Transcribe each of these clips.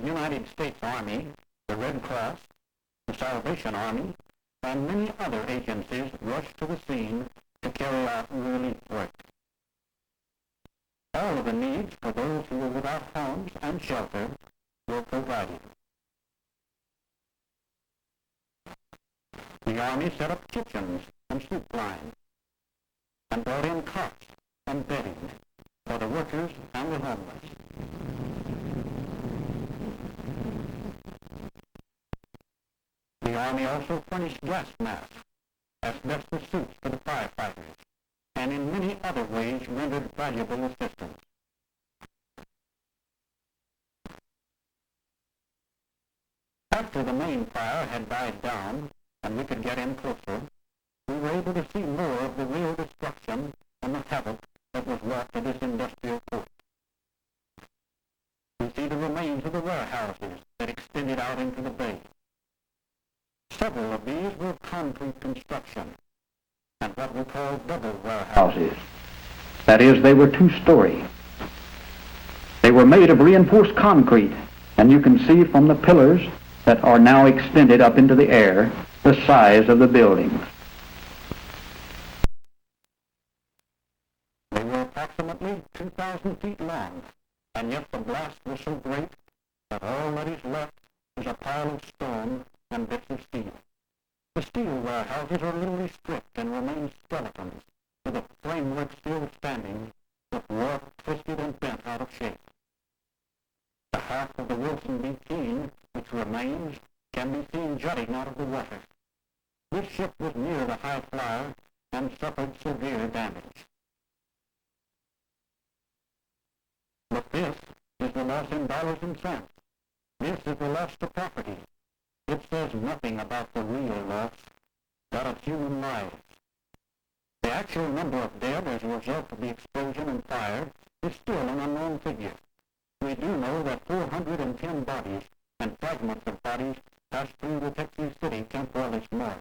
the United States Army, the Red Cross, the Salvation Army, and many other agencies rushed to the scene to carry out relief work. All of the needs for those who were without homes and shelter were provided. The Army set up kitchens and soup lines and brought in cots and bedding for the workers and the homeless. The Army also furnished gas masks, asbestos suits for the firefighters, and in many other ways rendered valuable assistance. After the main fire had died down and we could get in closer, we were able to see more of the real destruction and the havoc that was wrought to this industrial coast. We see the remains of the warehouses that extended out into the bay. Several of these were concrete construction and what we call double warehouses. That is, they were two-story. They were made of reinforced concrete, and you can see from the pillars that are now extended up into the air the size of the buildings. They were approximately 2,000 feet long, and yet the blast was so great that all that is left is a pile of stone and bits of steel. The steel warehouses are literally stripped and remain skeletons, with the framework still standing, but warped, twisted, and bent out of shape. The half of the Wilson B. Keene, which remains, can be seen jutting out of the water. This ship was near the High Flyer and suffered severe damage. But this is the loss in dollars and cents. This is the loss to property. It says nothing about the real loss, that of human lives. The actual number of dead as a result of the explosion and fire is still an unknown figure. We do know that 410 bodies and fragments of bodies passed through the Texas City Temporalis morgue.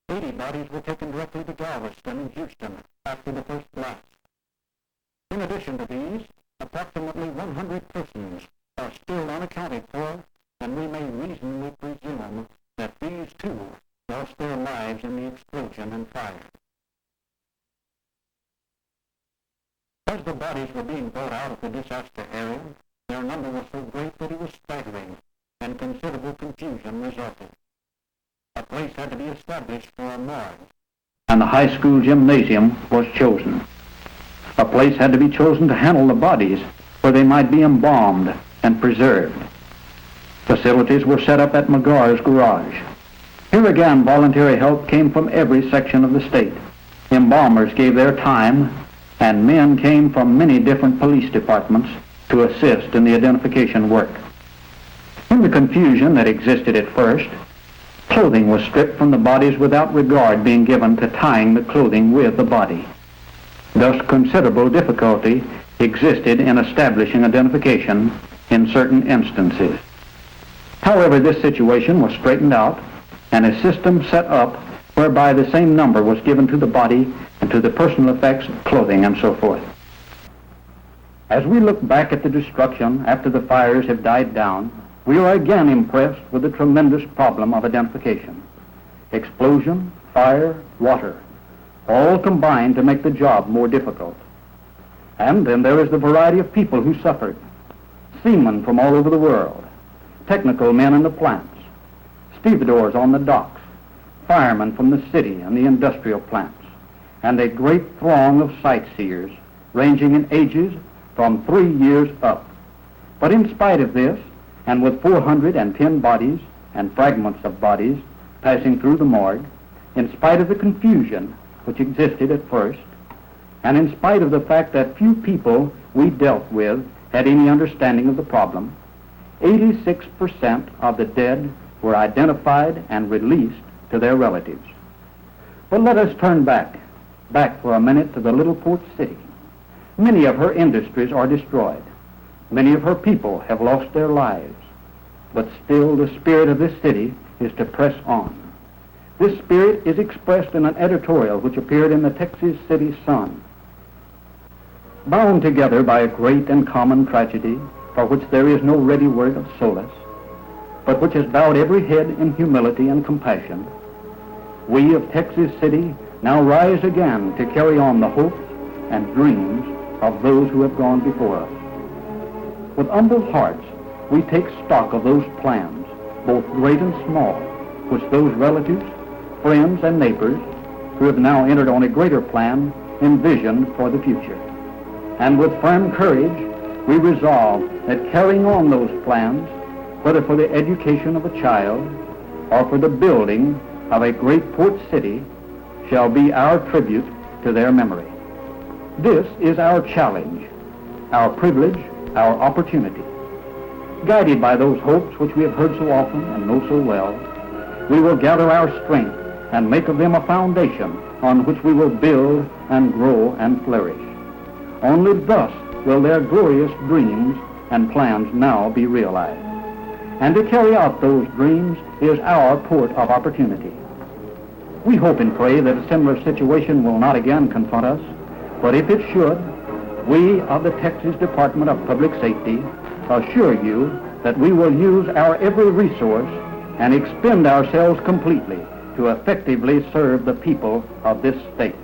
80 bodies were taken directly to Galveston and Houston after the first blast. In addition to these, approximately 100 persons are still unaccounted for, and we may reasonably presume that these too lost their lives in the explosion and fire. As the bodies were being brought out of the disaster area, their number was so great that it was staggering, and considerable confusion resulted. A place had to be established for a morgue, and the high school gymnasium was chosen. A place had to be chosen to handle the bodies where they might be embalmed and preserved. Facilities were set up at McGar's garage. Here again, voluntary help came from every section of the state. Embalmers gave their time, and men came from many different police departments to assist in the identification work. In the confusion that existed at first, clothing was stripped from the bodies without regard being given to tying the clothing with the body. Thus, considerable difficulty existed in establishing identification in certain instances. However, this situation was straightened out and a system set up whereby the same number was given to the body and to the personal effects of clothing and so forth. As we look back at the destruction after the fires have died down, we are again impressed with the tremendous problem of identification. Explosion, fire, water, all combined to make the job more difficult. And then there is the variety of people who suffered. Seamen from all over the world, technical men in the plants, stevedores on the docks, firemen from the city and the industrial plants, and a great throng of sightseers ranging in ages from 3 years up. But in spite of this, and with 410 bodies and fragments of bodies passing through the morgue, in spite of the confusion which existed at first, and in spite of the fact that few people we dealt with had any understanding of the problem, 86% of the dead were identified and released to their relatives. But let us turn back for a minute to the little port city. Many of her industries are destroyed. Many of her people have lost their lives. But still the spirit of this city is to press on. This spirit is expressed in an editorial which appeared in the Texas City Sun. Bound together by a great and common tragedy, for which there is no ready word of solace, but which has bowed every head in humility and compassion, we of Texas City now rise again to carry on the hopes and dreams of those who have gone before us. With humble hearts, we take stock of those plans, both great and small, which those relatives, friends, and neighbors who have now entered on a greater plan envision for the future. And with firm courage, we resolve that carrying on those plans, whether for the education of a child or for the building of a great port city, shall be our tribute to their memory. This is our challenge, our privilege, our opportunity. Guided by those hopes which we have heard so often and know so well, we will gather our strength and make of them a foundation on which we will build and grow and flourish. Only thus will their glorious dreams and plans now be realized. And to carry out those dreams is our port of opportunity. We hope and pray that a similar situation will not again confront us, but if it should, we of the Texas Department of Public Safety assure you that we will use our every resource and expend ourselves completely to effectively serve the people of this state.